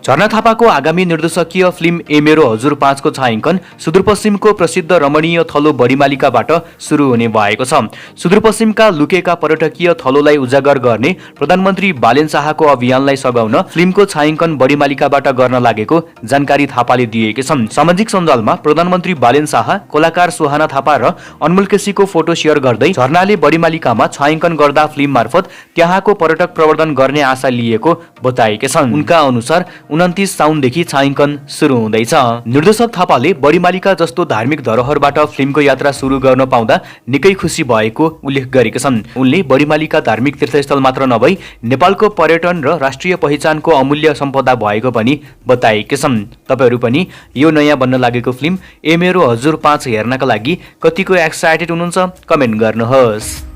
झरना थापाको आगामी निर्देशकीय फिल्म ए मेरो हजुर 5 को छायाङ्कन सुदूरपश्चिमको प्रसिद्ध रमणीय थलो बडीमालिकाबाट सुरु हुने भएको छ। सुदूरपश्चिमका लुकेका पर्यटकीय थलोलाई उजागर गर्ने प्रधानमन्त्री बालेन शाहको अभियानलाई सघाउन फिल्मको छायाङ्कन बडीमालिकाबाट गर्न लागेको जानकारी थापाले दिएका छन्। सामाजिक सञ्जालमा प्रधानमन्त्री बालेन शाह, कलाकार सुहाना थापा र अनमोल केसीको फोटो सेयर गर्दै झरनाले बडीमालिकामा छायाङ्कन गर्दा फिल्म मार्फत त्यहाँको पर्यटक प्रवर्धन गर्ने आशा लिएको बताएका छन्। उनका अनुसार 29 साउनदेखि छायाङ्कन सुरु हुँदैछ। निर्देशक थापाले बडीमालिका जस्तो धार्मिक धरोहरबाट फिल्मको यात्रा सुरु गर्न पाउँदा निकै खुसी भएको उल्लेख गरेका छन्। उनले बडीमालिका धार्मिक तीर्थस्थल मात्र नभई नेपालको पर्यटन र राष्ट्रिय पहिचानको अमूल्य सम्पदा भएको पनि बताएका छन्। तपाईहरू पनि यो नयाँ बन्न लागेको फिल्म ए मेरो हजुर 5 हेर्नका लागि कतिको एक्साइटेड हुनुहुन्छ कमेन्ट गर्नुहोस्।